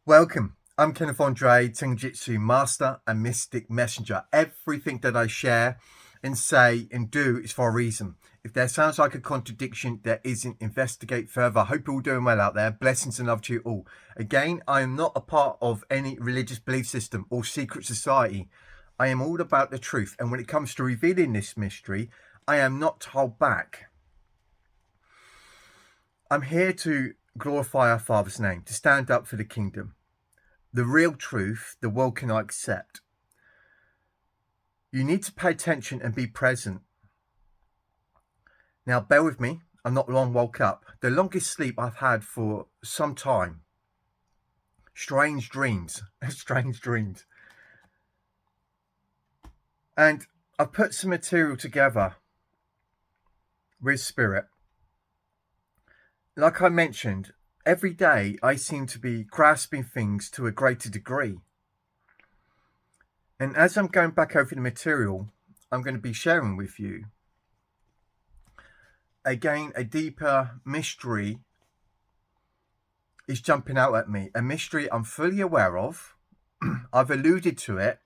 Welcome. I'm Kenneth Andre, Tenjitsu Master and Mystic Messenger. Everything that I share and say and do is for a reason. If there sounds like a contradiction, there isn't. Investigate further. I hope you're all doing well out there. Blessings and love to you all. Again, I am not a part of any religious belief system or secret society. I am all about the truth. And when it comes to revealing this mystery, I am not to hold back. I'm here to glorify our Father's name, to stand up for the kingdom. The real truth the world cannot accept. You need to pay attention and be present. Now, bear with me. I'm not long woke up. The longest sleep I've had for some time. Strange dreams. Strange dreams. And I've put some material together with Spirit. Like I mentioned, every day I seem to be grasping things to a greater degree. And as I'm going back over the material, I'm going to be sharing with you, again, a deeper mystery is jumping out at me. A mystery I'm fully aware of. I've alluded to it.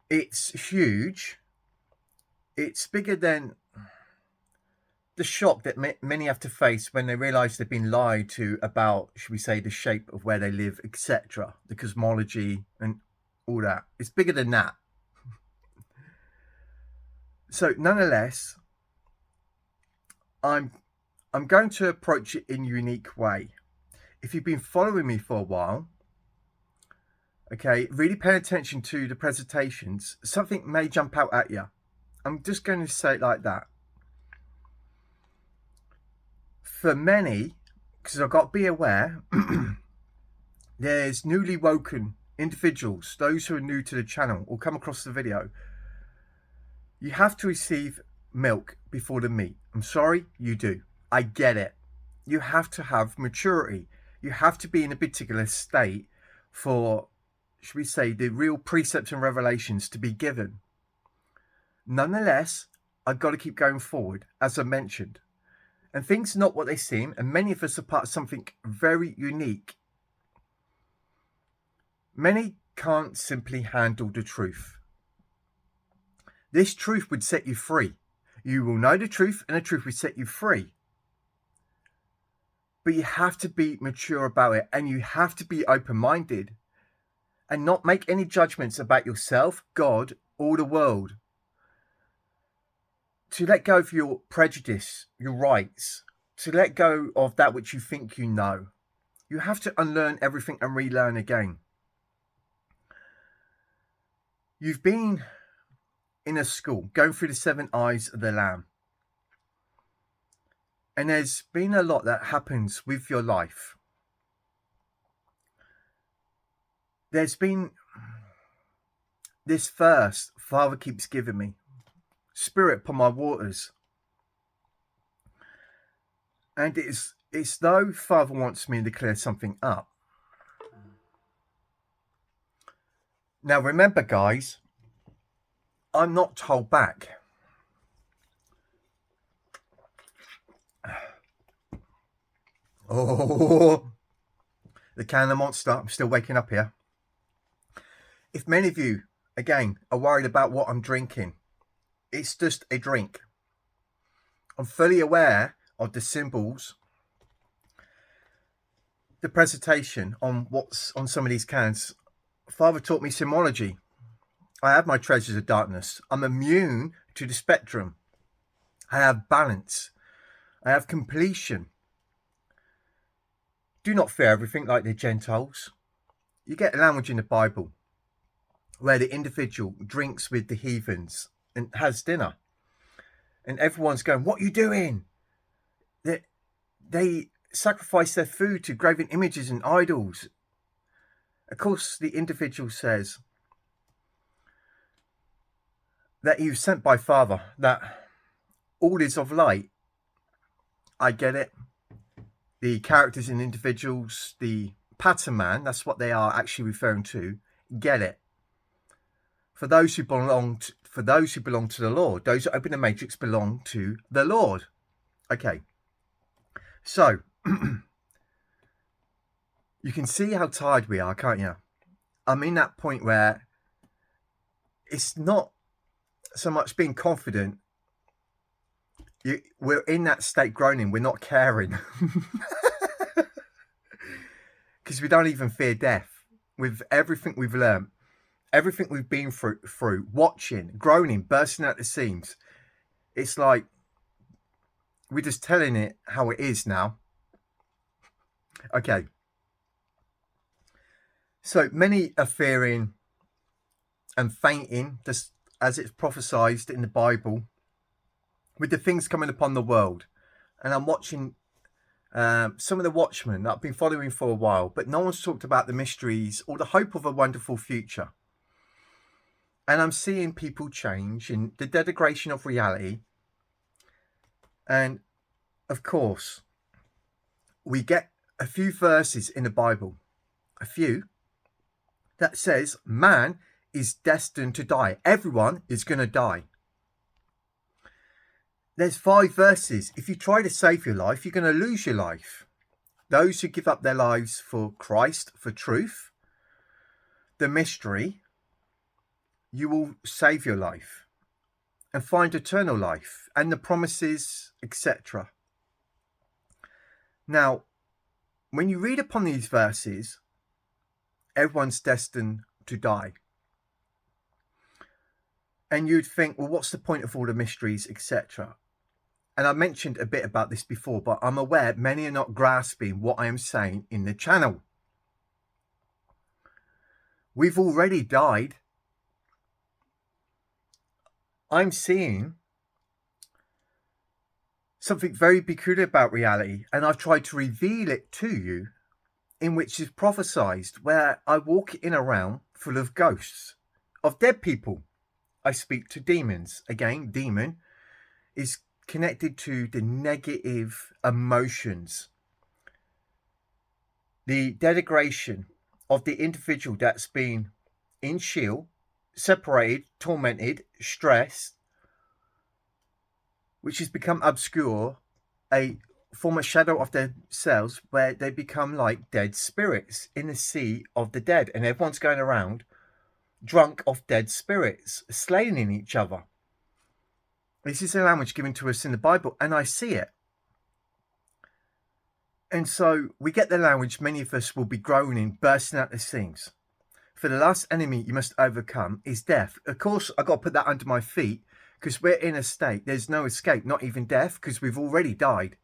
It's huge. It's bigger than the shock that many have to face when they realize they've been lied to about, should we say, the shape of where they live, etc., the cosmology and all that. It's bigger than that. So nonetheless, I'm going to approach it in a unique way. If you've been following me for a while, okay, really paying attention to the presentations, something may jump out at you. I'm just going to say it like that. For many, because I've got to be aware, there's newly woken individuals, those who are new to the channel or come across the video. You have to receive milk before the meat. I'm sorry, you do. I get it. You have to have maturity. You have to be in a particular state for, should we say, the real precepts and revelations to be given. Nonetheless, I've got to keep going forward, as I mentioned. And things are not what they seem, and many of us are part of something very unique. Many can't simply handle the truth. This truth would set you free. You will know the truth, and the truth will set you free. But you have to be mature about it, and you have to be open-minded and not make any judgments about yourself, God, or the world. To let go of your prejudice, your rights, to let go of that which you think you know. You have to unlearn everything and relearn again. You've been in a school, going through the 7 eyes of the Lamb. And there's been a lot that happens with your life. There's been this verse Father keeps giving me. Spirit upon my waters. And it's though Father wants me to clear something up. Now remember, guys, I'm not to hold back. Oh, the can of Monster. I'm still waking up here. If many of you, again, are worried about what I'm drinking, it's just a drink. I'm fully aware of the symbols, the presentation on what's on some of these cans. Father taught me symbology. I have my treasures of darkness. I'm immune to the spectrum. I have balance. I have completion. Do not fear everything like the Gentiles. You get language in the Bible where the individual drinks with the heathens and has dinner, and everyone's going, what are you doing? They sacrifice their food to graven images and idols. Of course, the individual says that he was sent by Father, that all is of light. I get it. The characters and individuals, the pattern man, that's what they are actually referring to, get it. For those who belong to the Lord, those who open the matrix belong to the Lord. Okay. So You can see how tired we are, can't you? I'm in that point where it's not so much being confident. We're in that state groaning. We're not caring because we don't even fear death. With everything we've learned, everything we've been through, watching, groaning, bursting at the seams, it's like we're just telling it how it is now. Okay. So many are fearing and fainting, just as it's prophesied in the Bible, with the things coming upon the world. And I'm watching some of the Watchmen that I've been following for a while, but no one's talked about the mysteries or the hope of a wonderful future. And I'm seeing people change in the degradation of reality. And of course, we get a few verses in the Bible, a few, that says man is destined to die. Everyone is going to die. There's 5 verses. If you try to save your life, you're going to lose your life. Those who give up their lives for Christ, for truth, the mystery, you will save your life and find eternal life and the promises, etc. Now, when you read upon these verses, everyone's destined to die. And you'd think, well, what's the point of all the mysteries, etc.? And I mentioned a bit about this before, but I'm aware many are not grasping what I am saying in the channel. We've already died. I'm seeing something very peculiar about reality, and I've tried to reveal it to you, in which is prophesied, where I walk in a realm full of ghosts, of dead people. I speak to demons. Again, demon is connected to the negative emotions, the degradation of the individual that's been in Sheol, separated, tormented, stressed, which has become obscure, a form of shadow of themselves, where they become like dead spirits in the sea of the dead, and everyone's going around drunk of dead spirits, slaying each other. This is a language given to us in the Bible, and I see it. And so we get the language, many of us will be groaning, bursting at the seams. For the last enemy you must overcome is death. Of course, I've got to put that under my feet, because we're in a state, there's no escape, not even death, because we've already died.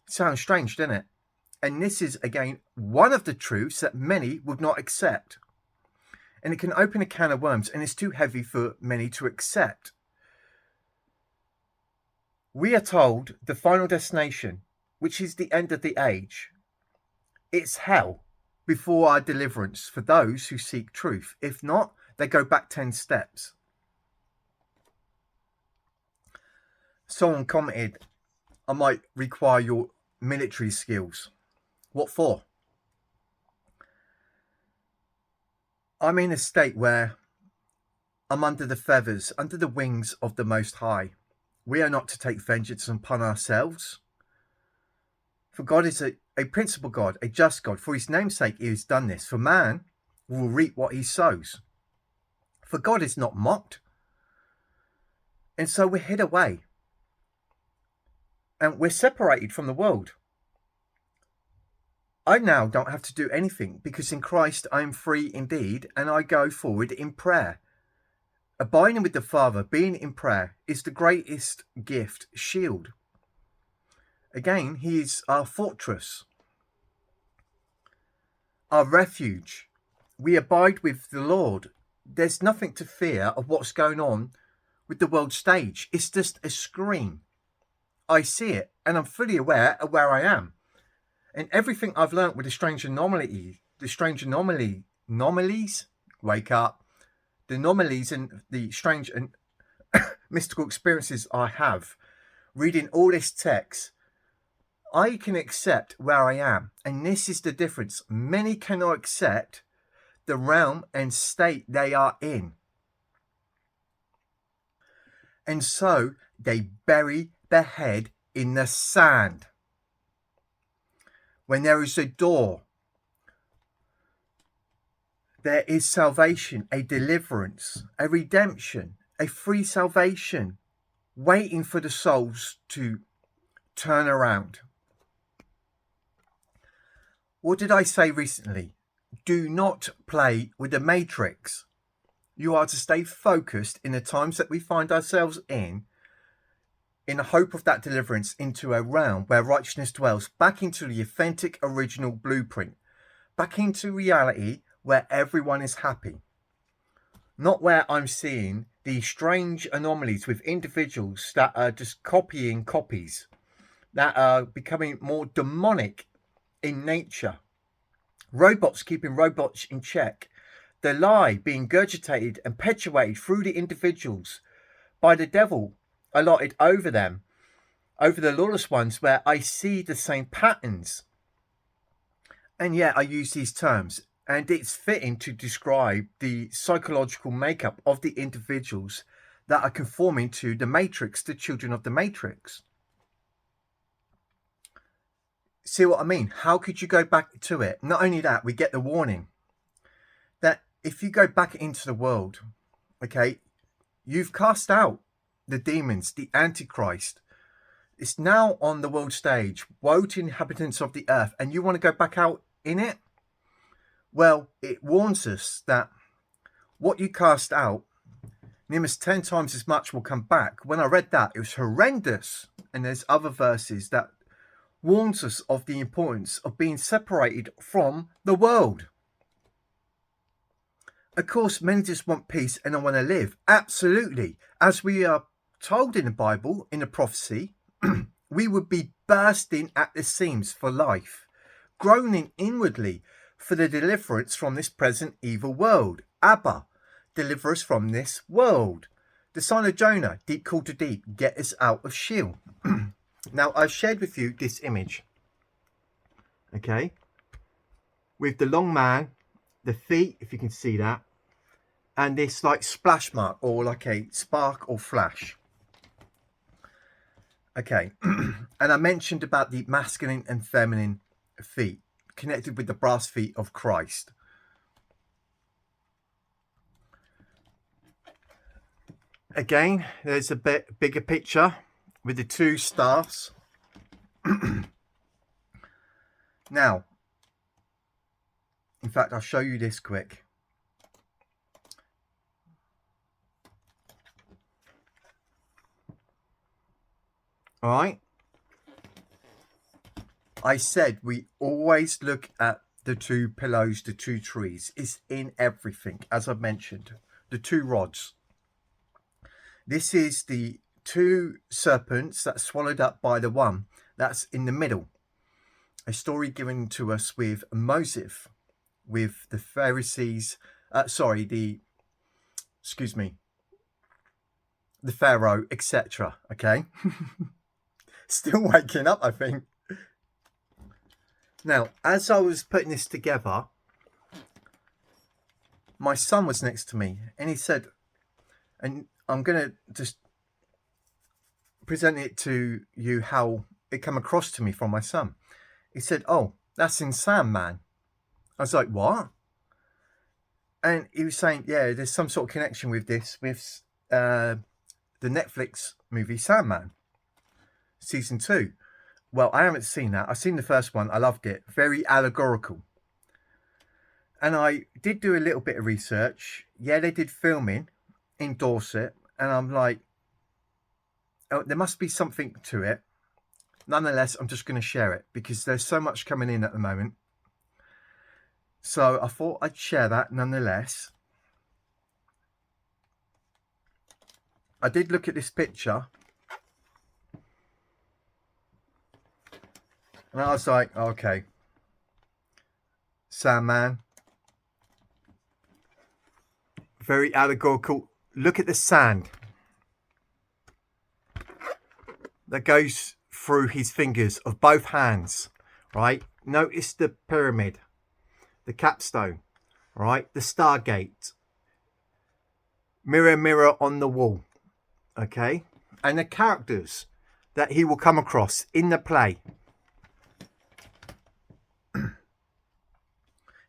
Sounds strange, doesn't it? And this is, again, one of the truths that many would not accept. And it can open a can of worms, and it's too heavy for many to accept. We are told the final destination, which is the end of the age, it's hell before our deliverance for those who seek truth. If not, they go back 10 steps. Someone commented, I might require your military skills. What for? I'm in a state where I'm under the feathers, under the wings of the Most High. We are not to take vengeance upon ourselves. For God is a principle God, a just God. For his name's sake he has done this. For man will reap what he sows. For God is not mocked. And so we're hid away. And we're separated from the world. I now don't have to do anything, because in Christ I am free indeed, and I go forward in prayer. Abiding with the Father, being in prayer, is the greatest gift, shield. Again, he is our fortress, our refuge. We abide with the Lord. There's nothing to fear of what's going on with the world stage. It's just a screen. I see it, and I'm fully aware of where I am. And everything I've learnt with the strange anomalies, wake up, the anomalies and the strange and mystical experiences I have, reading all this text, I can accept where I am. And this is the difference. Many cannot accept the realm and state they are in. And so they bury their head in the sand. When there is a door, there is salvation, a deliverance, a redemption, a free salvation, waiting for the souls to turn around. What did I say recently? Do not play with the matrix. You are to stay focused in the times that we find ourselves in the hope of that deliverance into a realm where righteousness dwells, back into the authentic original blueprint, back into reality where everyone is happy. Not where I'm seeing these strange anomalies with individuals that are just copying copies, that are becoming more demonic in nature. Robots keeping robots in check. The lie being gurgitated and perpetuated through the individuals by the devil allotted over them, over the lawless ones, where I see the same patterns. And yet I use these terms, and it's fitting to describe the psychological makeup of the individuals that are conforming to the matrix, the children of the matrix. See what I mean? How could you go back to it? Not only that, we get the warning that if you go back into the world, okay, you've cast out the demons, the Antichrist. It's now on the world stage. Woe to inhabitants of the earth, and you want to go back out in it? Well, it warns us that what you cast out, almost 10 times as much will come back. When I read that, it was horrendous. And there's other verses that warns us of the importance of being separated from the world. Of course, many just want peace and don't want to live. Absolutely. As we are told in the Bible, in the prophecy, we would be bursting at the seams for life, groaning inwardly for the deliverance from this present evil world. Abba, deliver us from this world. The sign of Jonah, deep call to deep, get us out of Sheol. Now, I've shared with you this image, okay, with the long man, the feet, if you can see that, and this like splash mark or like a spark or flash. Okay, and I mentioned about the masculine and feminine feet connected with the brass feet of Christ. Again, there's a bit bigger picture with the two staffs. Now, in fact, I'll show you this quick. All right. I said we always look at the two pillows, the two trees. It's in everything, as I've mentioned. The two rods. This is the two serpents that's swallowed up by the one that's in the middle. A story given to us with Moses, with the Pharisees, the Pharaoh, etc. Okay. Still waking up, I think. Now, as I was putting this together, my son was next to me and he said, and I'm going to just present it to you how it came across to me from my son. He said, "Oh, that's in Sandman." I was like, "What?" And he was saying, "Yeah, there's some sort of connection with this, with the Netflix movie Sandman, season 2. Well, I haven't seen that. I've seen the first one. I loved it. Very allegorical. And I did do a little bit of research. Yeah, they did filming in Dorset. And I'm like, oh, there must be something to it. Nonetheless, I'm just going to share it because there's so much coming in at the moment. So I thought I'd share that nonetheless. I did look at this picture. And I was like, okay. Sandman. Very allegorical. Look at the sand that goes through his fingers of both hands, right? Notice the pyramid, the capstone, right? The Stargate. Mirror, mirror on the wall, okay? And the characters that he will come across in the play.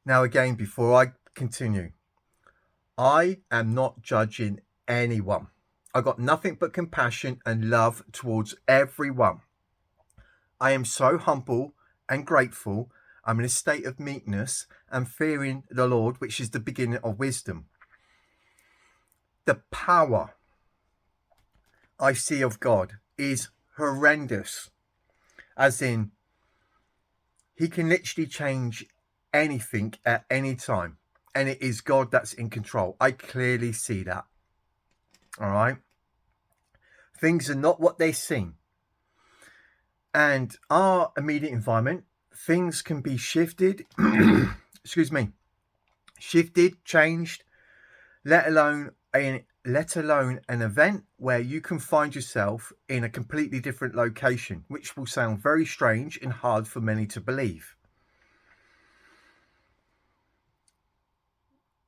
Now, again, before I continue, I am not judging anyone. I got nothing but compassion and love towards everyone. I am so humble and grateful. I'm in a state of meekness and fearing the Lord, which is the beginning of wisdom. The power I see of God is horrendous, as in, he can literally change anything at any time, and it is God that's in control. I clearly see that. All right. Things are not what they seem. And our immediate environment, things can be shifted, shifted, changed, let alone an event where you can find yourself in a completely different location, which will sound very strange and hard for many to believe.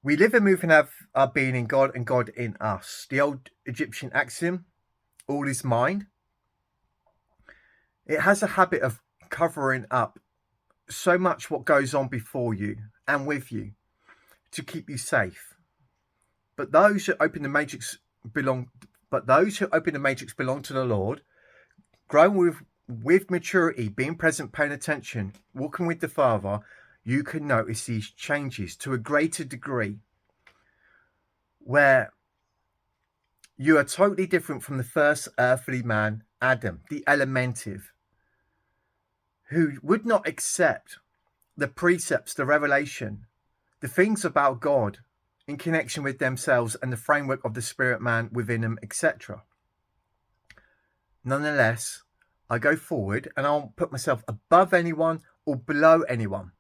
We live and move and have our being in God and God in us. The old Egyptian axiom, all is mind. It has a habit of covering up so much what goes on before you and with you to keep you safe. But those who open the matrix belong to the Lord, growing with maturity, being present, paying attention, walking with the Father. You can notice these changes to a greater degree, where you are totally different from the first earthly man, Adam, the elementive, who would not accept the precepts, the revelation, the things about God in connection with themselves and the framework of the spirit man within them, etc. Nonetheless, I go forward and I'll put myself above anyone or below anyone.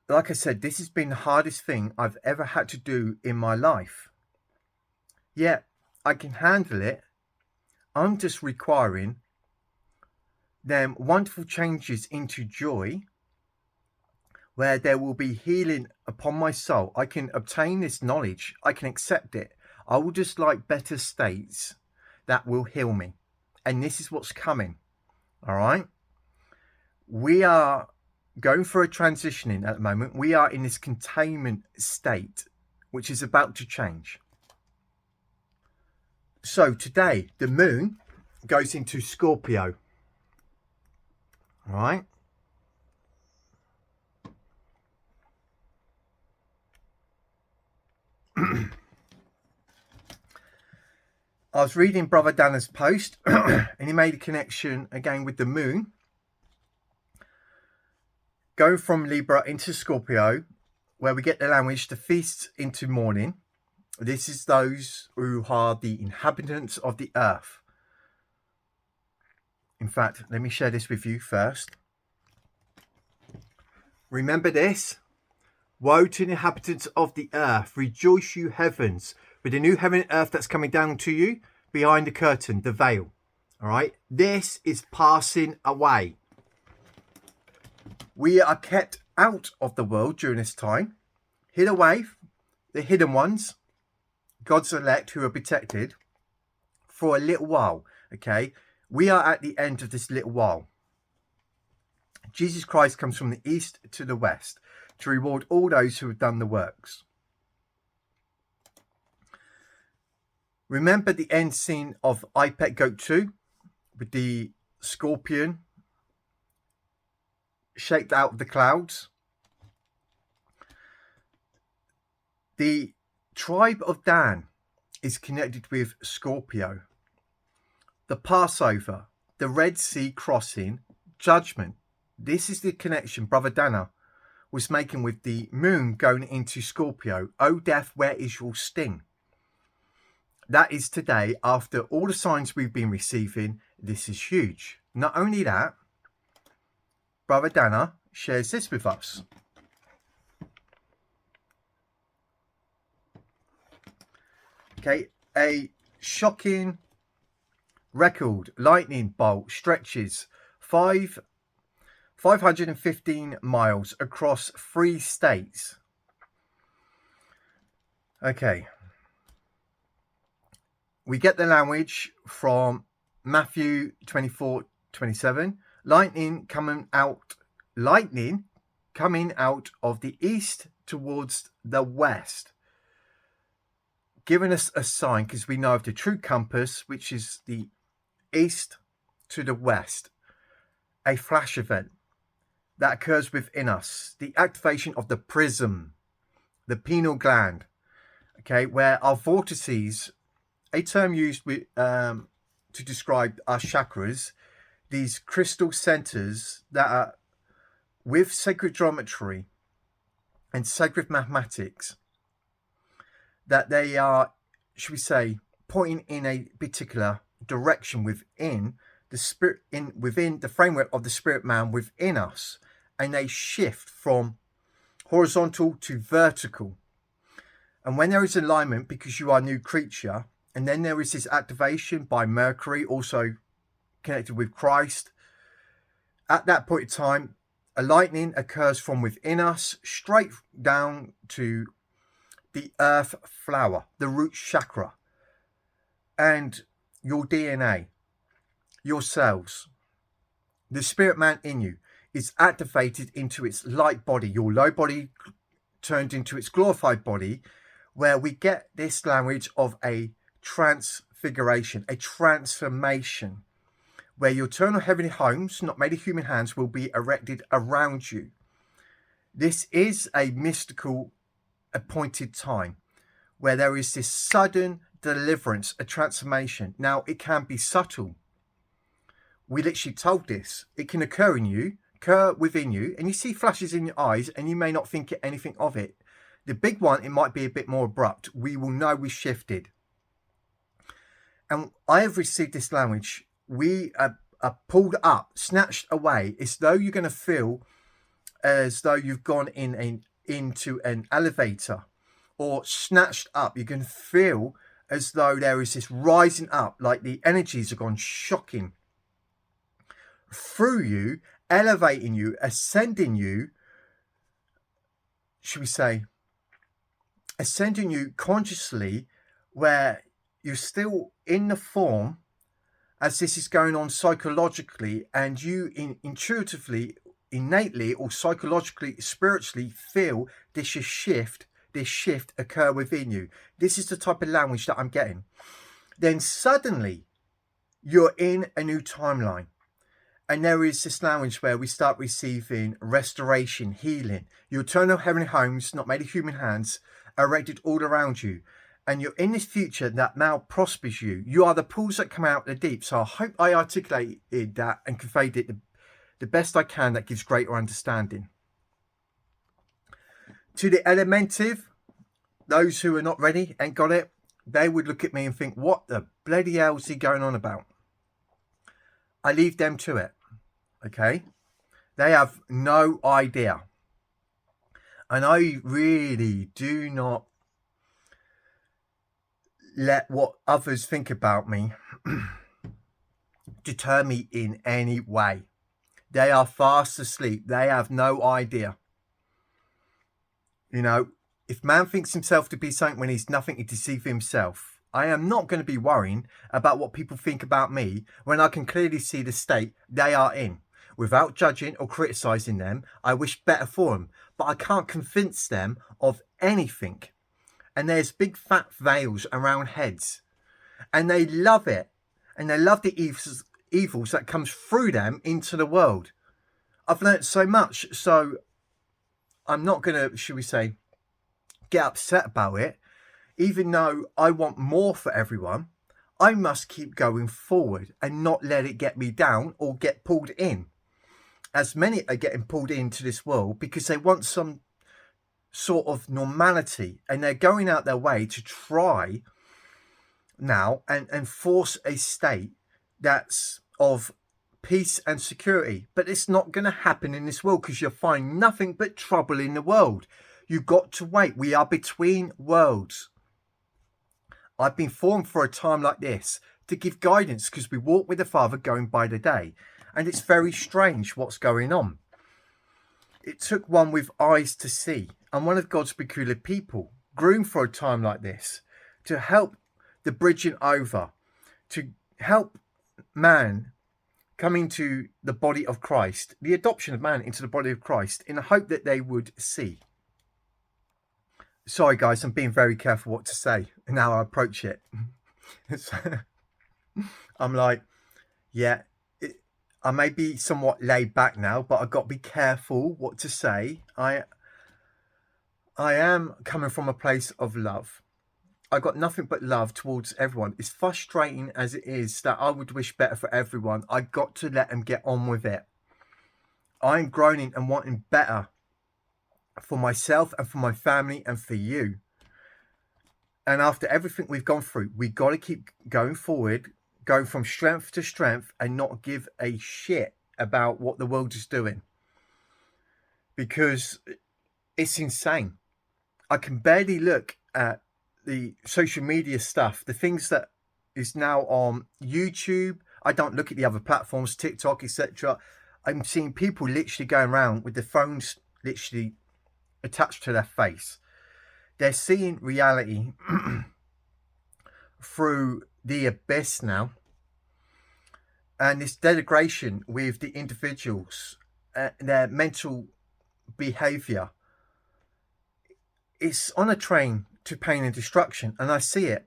Like I said, this has been the hardest thing I've ever had to do in my life. Yet I can handle it. I'm just requiring them wonderful changes into joy, where there will be healing upon my soul. I can obtain this knowledge. I can accept it. I will just like better states that will heal me. And this is what's coming. All right. We are going for a transitioning at the moment. We are in this containment state, which is about to change. So today, the moon goes into Scorpio. All right. I was reading Brother Dana's post and he made a connection again with the moon going from Libra into Scorpio, where we get the language the feasts into mourning. This is those who are the inhabitants of the earth. In fact, let me share this with you first. Remember this. Woe to the inhabitants of the earth. Rejoice, you heavens, with the new heaven and earth that's coming down to you behind the curtain, the veil. All right. This is passing away. We are kept out of the world during this time, hid away, the hidden ones, God's elect who are protected for a little while. Okay. We are at the end of this little while. Jesus Christ comes from the east to the west to reward all those who have done the works. Remember the end scene of iPet Goat 2 with the scorpion shaped out of the clouds? The tribe of Dan is connected with Scorpio. The Passover, the Red Sea crossing, judgment. This is the connection Brother Dana was making with the moon going into Scorpio. O death, where is your sting? That is today, after all the signs we've been receiving. This is huge. Not only that, Brother Dana shares this with us. Okay, a shocking record lightning bolt stretches 515 miles across 3 states. Okay. We get the language from Matthew 24:27. Lightning coming coming out of the east towards the west, giving us a sign, because we know of the true compass, which is the east to the west, a flash event that occurs within us, the activation of the prism, the pineal gland, okay, where our vortices, a term used with, to describe our chakras, these crystal centers that are with sacred geometry and sacred mathematics, that they are, should we say, pointing in a particular direction within the spirit, within the framework of the spirit man within us, and they shift from horizontal to vertical. And when there is alignment, because you are a new creature, and then there is this activation by Mercury, also connected with Christ, at that point in time, a lightning occurs from within us straight down to the earth flower, the root chakra, and your DNA, your cells, the spirit man in you is activated into its light body, your low body turned into its glorified body, where we get this language of a transfiguration, a transformation, where your eternal heavenly homes, not made of human hands, will be erected around you. This is a mystical appointed time where there is this sudden deliverance, a transformation. Now, it can be subtle. We literally told this. It can occur in you, occur within you, and you see flashes in your eyes, and you may not think anything of it. The big one, it might be a bit more abrupt. We will know we shifted. And I have received this language. We are pulled up, snatched away. It's though you're going to feel as though you've gone into an elevator, or snatched up. You can feel as though there is this rising up, like the energies have gone shocking through you, elevating you, ascending you, should we say, ascending you consciously, where you're still in the form as this is going on psychologically, and you intuitively, innately, or psychologically, spiritually feel this shift occur within you. This is the type of language that I'm getting. Then suddenly you're in a new timeline, and there is this language where we start receiving restoration, healing. Your eternal heavenly homes, not made of human hands, are erected all around you. And you're in this future that now prospers you. You are the pools that come out of the deep. So I hope I articulated that and conveyed it the best I can. That gives greater understanding. To the Alimentive, those who are not ready and got it, they would look at me and think, what the bloody hell is he going on about? I leave them to it. Okay? They have no idea. And I really do not let what others think about me deter me in any way. They are fast asleep. They have no idea. You know, if man thinks himself to be something when he's nothing, he deceives himself. I am not going to be worrying about what people think about me when I can clearly see the state they are in. Without judging or criticising them, I wish better for them, but I can't convince them of anything. And there's big fat veils around heads, and they love it, and they love the evils that comes through them into the world. I've learnt so much, so I'm not going to, should we say, get upset about it. Even though I want more for everyone, I must keep going forward and not let it get me down or get pulled in. As many are getting pulled into this world because they want some sort of normality, and they're going out their way to try now and force a state that's of peace and security. But it's not going to happen in this world, because you'll find nothing but trouble in the world. You've got to wait. We are between worlds. I've been formed for a time like this to give guidance, because we walk with the Father going by the day, and it's very strange what's going on. It took one with eyes to see, and one of God's peculiar people, groomed for a time like this, to help the bridging over, to help man coming to the body of Christ, the adoption of man into the body of Christ, in the hope that they would see. Sorry, guys, I'm being very careful what to say and how I approach it. I'm like, yeah, I may be somewhat laid back now, but I've got to be careful what to say. I am coming from a place of love. I've got nothing but love towards everyone. As frustrating as it is that I would wish better for everyone, I got to let them get on with it. I'm groaning and wanting better for myself and for my family and for you. And after everything we've gone through, we got to keep going forward, going from strength to strength, and not give a shit about what the world is doing, because it's insane. I can barely look at the social media stuff, the things that is now on YouTube. I don't look at the other platforms, TikTok, etc. I'm seeing people literally going around with their phones literally attached to their face. They're seeing reality through the abyss now. And this denigration with the individuals, their mental behavior, it's on a train to pain and destruction. And I see it.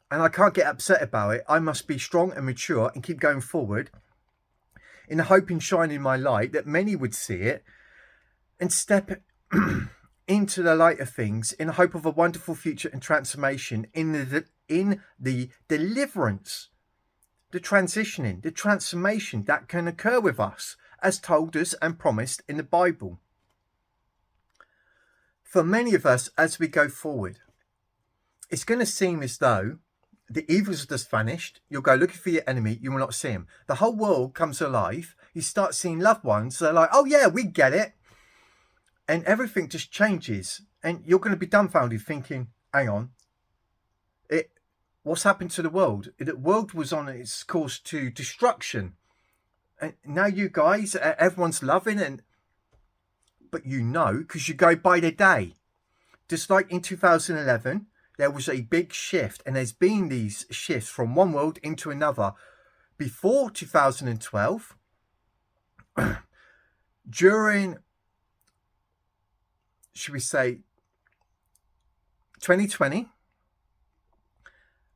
And I can't get upset about it. I must be strong and mature and keep going forward in the hope in shining my light that many would see it and step into the light of things in the hope of a wonderful future and transformation in the deliverance, the transitioning, the transformation that can occur with us as told us and promised in the Bible. For many of us, as we go forward, it's going to seem as though the evils have just vanished. You'll go looking for your enemy, you will not see him. The whole world comes alive. You start seeing loved ones. They're like, oh yeah, we get it. And everything just changes. And you're going to be dumbfounded thinking, hang on, what's happened to the world? The world was on its course to destruction. And now you guys, everyone's loving, but you know, because you go by the day. Just like in 2011, there was a big shift, and there's been these shifts from one world into another. Before 2012, during, should we say, 2020,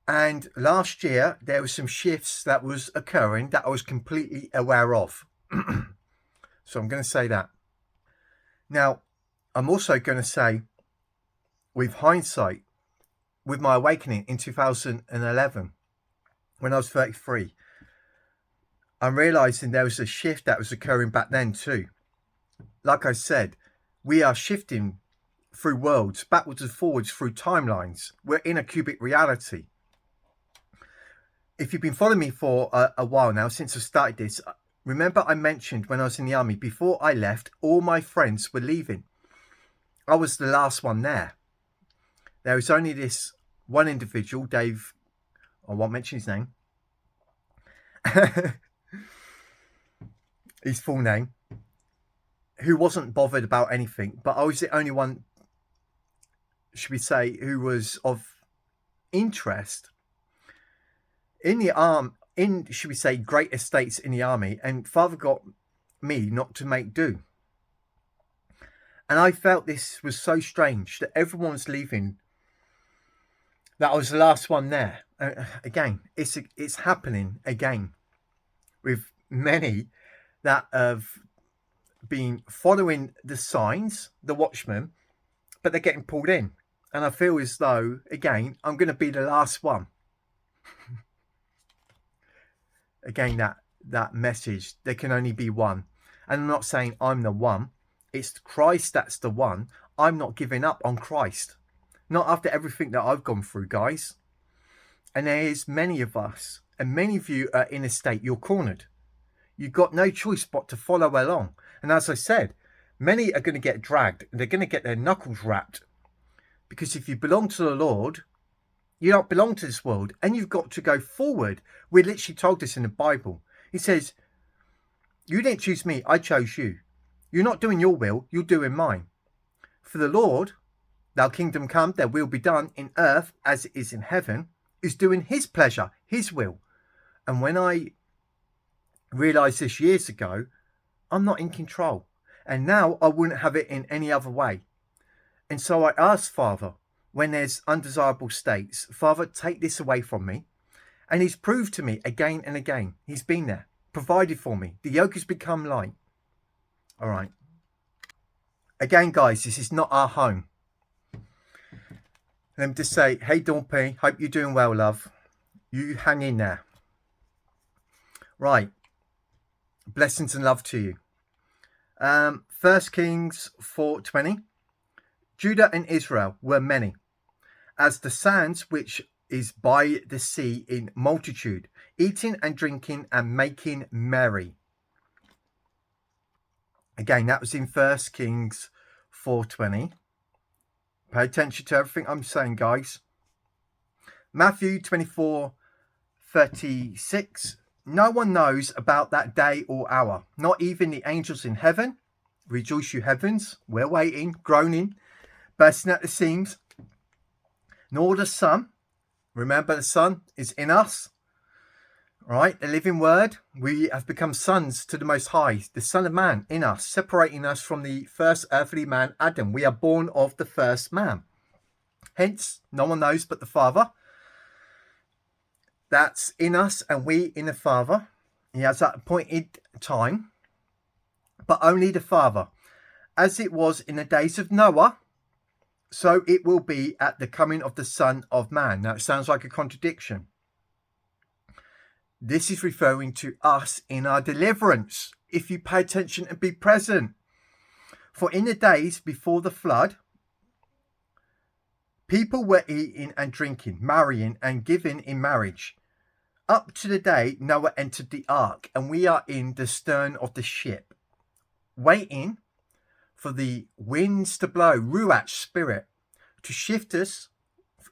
and last year, there were some shifts that was occurring that I was completely aware of. So I'm going to say that. Now, I'm also going to say, with hindsight, with my awakening in 2011, when I was 33, I'm realizing there was a shift that was occurring back then too. Like I said, we are shifting through worlds, backwards and forwards through timelines. We're in a cubic reality. If you've been following me for a while now, since I started this, remember I mentioned when I was in the army, before I left, all my friends were leaving. I was the last one there. There was only this one individual, Dave, I won't mention his name, his full name, who wasn't bothered about anything, but I was the only one, should we say, who was of interest in the should we say, great estates in the army, and Father got me not to make do. And I felt this was so strange that everyone was leaving, that I was the last one there. Again, it's happening again with many that have been following the signs, the watchmen, but they're getting pulled in. And I feel as though, again, I'm going to be the last one. Again, that message, there can only be one. And I'm not saying I'm the one. It's Christ that's the one. I'm not giving up on Christ. Not after everything that I've gone through, guys. And there's many of us, and many of you are in a state, you're cornered. You've got no choice but to follow along. And as I said, many are going to get dragged, and they're going to get their knuckles rapped. Because if you belong to the Lord, you don't belong to this world, and you've got to go forward. We're literally told this in the Bible. He says, you didn't choose me, I chose you. You're not doing your will, you're doing mine. For the Lord, thy kingdom come, their will be done in earth as it is in heaven, is doing his pleasure, his will. And when I realised this years ago, I'm not in control. And now I wouldn't have it in any other way. And so I asked Father, when there's undesirable states, Father, take this away from me. And he's proved to me again and again. He's been there, provided for me. The yoke has become light. All right. Again, guys, this is not our home. Let me just say, hey, Dorpy, hope you're doing well, love. You hang in there. Right. Blessings and love to you. 1 Kings 4:20. Judah and Israel were many, as the sands which is by the sea in multitude, eating and drinking and making merry. Again, that was in 1 Kings 4:20. Pay attention to everything I'm saying, guys. Matthew 24:36. No one knows about that day or hour, not even the angels in heaven. Rejoice, you heavens. We're waiting, groaning, bursting at the seams. Nor the Son. Remember, the Son is in us. Right? The living word. We have become sons to the Most High, the Son of Man in us, separating us from the first earthly man, Adam. We are born of the first man. Hence, no one knows but the Father. That's in us and we in the Father. He has that appointed time, but only the Father. As it was in the days of Noah, so it will be at the coming of the Son of Man. Now, it sounds like a contradiction. This is referring to us in our deliverance, if you pay attention and be present. For in the days before the flood, people were eating and drinking, marrying and giving in marriage, up to the day Noah entered the ark, and we are in the stern of the ship, waiting for the winds to blow, Ruach spirit, to shift us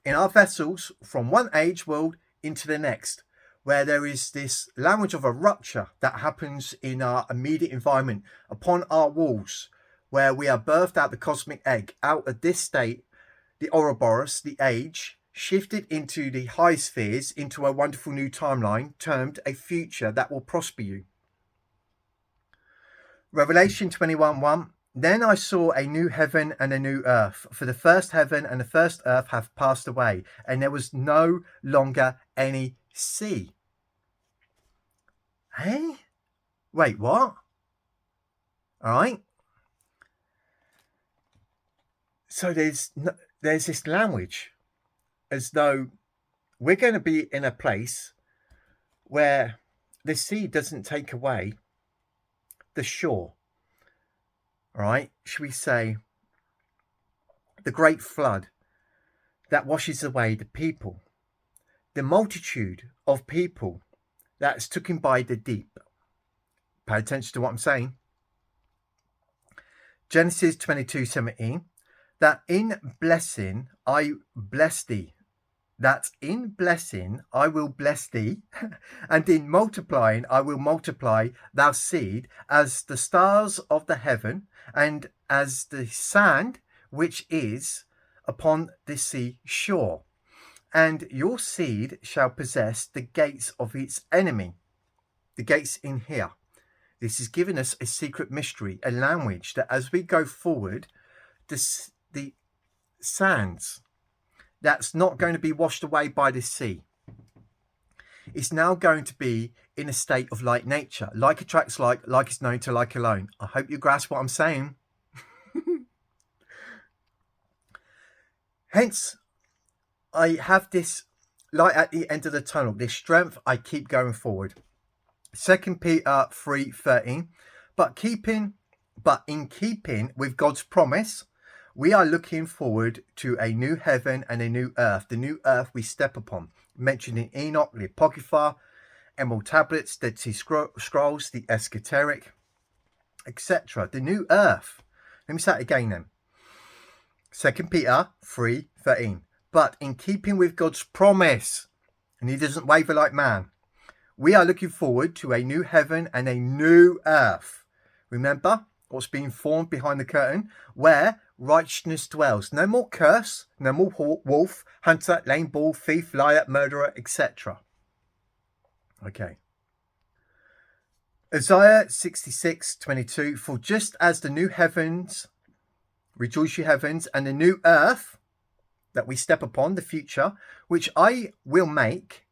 in our vessels from one age world into the next, where there is this language of a rupture that happens in our immediate environment, upon our walls, where we are birthed out the cosmic egg, out of this state, the Ouroboros, the age, shifted into the high spheres, into a wonderful new timeline, termed a future that will prosper you. Revelation 21:1. Then I saw a new heaven and a new earth, for the first heaven and the first earth have passed away, and there was no longer any sea. Hey? Wait, what? All right. So there's this language as though we're going to be in a place where the sea doesn't take away the shore. All right. Should we say the great flood that washes away the people, the multitude of people that's taken by the deep. Pay attention to what I'm saying. Genesis 22:17. That in blessing I bless thee. That in blessing I will bless thee, and in multiplying I will multiply thy seed as the stars of the heaven, and as the sand which is upon the sea shore. And your seed shall possess the gates of its enemy. The gates in here. This is giving us a secret mystery, a language that as we go forward, the sands that's not going to be washed away by the sea. It's now going to be in a state of like nature. Like attracts like is known to like alone. I hope you grasp what I'm saying. Hence, I have this light at the end of the tunnel, this strength. I keep going forward. 2 Peter 3:13. But in keeping with God's promise, we are looking forward to a new heaven and a new earth. The new earth we step upon, mentioned in Enoch, the Apocrypha, Emerald Tablets, Dead Sea Scrolls, the Esoteric, etc. The new earth. Let me say it again then. 2 Peter 3:13. But in keeping with God's promise, and he doesn't waver like man, we are looking forward to a new heaven and a new earth. Remember what's being formed behind the curtain, where righteousness dwells. No more curse, no more wolf, hunter, lame bull, thief, liar, murderer, etc. Okay. Isaiah 66:22. For just as the new heavens, rejoice you heavens, and the new earth that we step upon, the future, which I will make,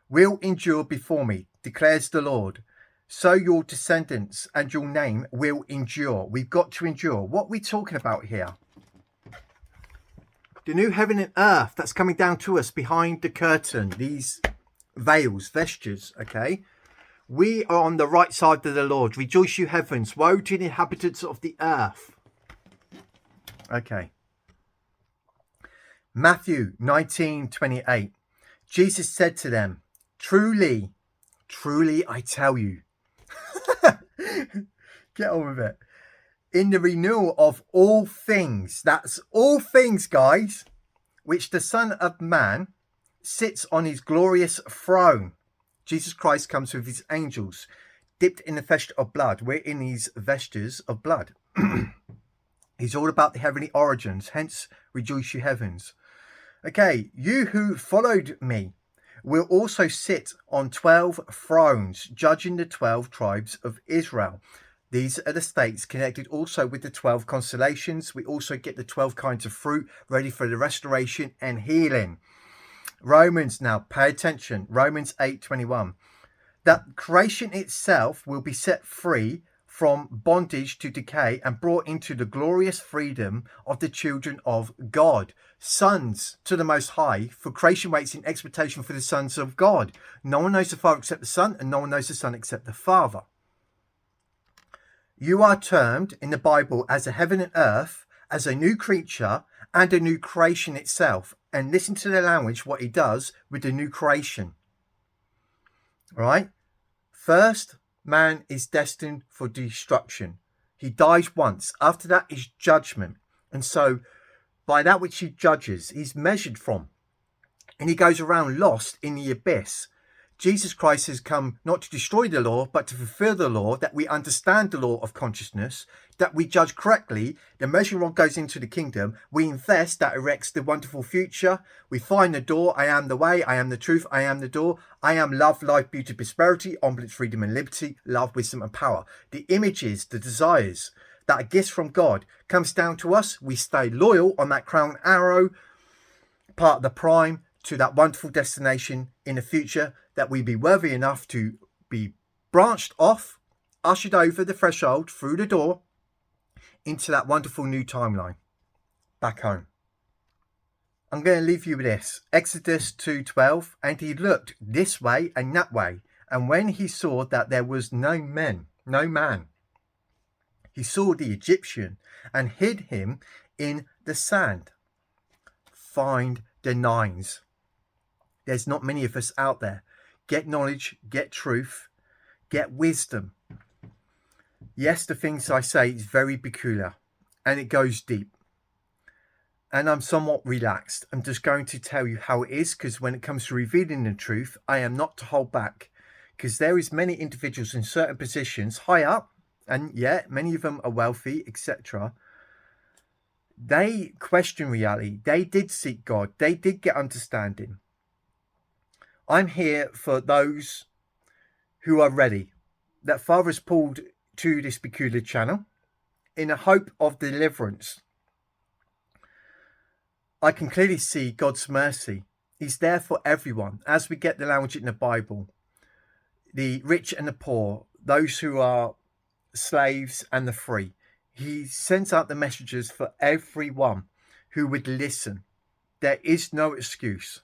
will endure before me, declares the Lord. So your descendants and your name will endure. We've got to endure. What are we talking about here? The new heaven and earth that's coming down to us behind the curtain, these veils, vestures, okay? We are on the right side of the Lord. Rejoice, you heavens. Woe to the inhabitants of the earth. Okay. Matthew 19:28. Jesus said to them, truly, truly, I tell you. Get on with it. In the renewal of all things, that's all things, guys, which the Son of Man sits on his glorious throne. Jesus Christ comes with his angels, dipped in the flesh of blood. We're in these vestures of blood. He's all about the heavenly origins, hence rejoice you heavens. Okay, you who followed me will also sit on 12 thrones, judging the 12 tribes of Israel. These are the states connected also with the 12 constellations. We also get the 12 kinds of fruit ready for the restoration and healing. Romans, now pay attention, Romans 8:21. That creation itself will be set free from bondage to decay and brought into the glorious freedom of the children of God. Sons to the Most High, for creation waits in expectation for the sons of God. No one knows the Father except the Son, and no one knows the Son except the Father. You are termed in the Bible as a heaven and earth, as a new creature and a new creation itself. And listen to the language, what he does with the new creation. All right? First, man is destined for destruction. He dies once. After that is judgment. And so, by that which he judges, he's measured from. And he goes around lost in the abyss. Jesus Christ has come not to destroy the law, but to fulfill the law, that we understand the law of consciousness, that we judge correctly. The measuring rod goes into the kingdom. We invest, that erects the wonderful future. We find the door. I am the way. I am the truth. I am the door. I am love, life, beauty, prosperity, omnipotence, freedom and liberty, love, wisdom and power. The images, the desires that are gifts from God comes down to us. We stay loyal on that crown arrow, part of the prime, to that wonderful destination in the future, that we be worthy enough to be branched off, ushered over the threshold, through the door, into that wonderful new timeline, back home. I'm going to leave you with this. Exodus 2:12, and he looked this way and that way, and when he saw that there was no man, he saw the Egyptian and hid him in the sand. Find the nines. There's not many of us out there. Get knowledge, get truth, get wisdom. Yes, the things I say is very peculiar and it goes deep. And I'm somewhat relaxed. I'm just going to tell you how it is, because when it comes to revealing the truth, I am not to hold back, because there is many individuals in certain positions high up, and yeah, many of them are wealthy, etc. They question reality. They did seek God. They did get understanding. I'm here for those who are ready, that Father has pulled to this peculiar channel in a hope of deliverance. I can clearly see God's mercy. He's there for everyone. As we get the language in the Bible, the rich and the poor, those who are slaves and the free, he sends out the messages for everyone who would listen. There is no excuse.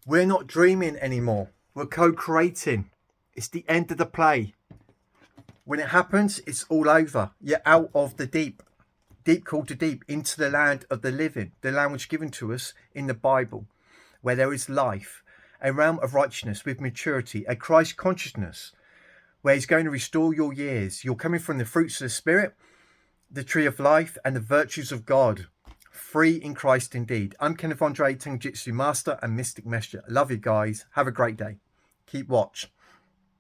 We're not dreaming anymore. We're co-creating. It's the end of the play. When it happens, it's all over. You're out of the deep. Deep called to deep, into the land of the living. The language given to us in the Bible, where there is life. A realm of righteousness with maturity. A Christ consciousness, where he's going to restore your years. You're coming from the fruits of the Spirit, the tree of life, and the virtues of God. Free in Christ indeed. I'm Kenneth Andre, Tongue Jitsu Master and Mystic Messenger. I love you guys. Have a great day. Keep watch.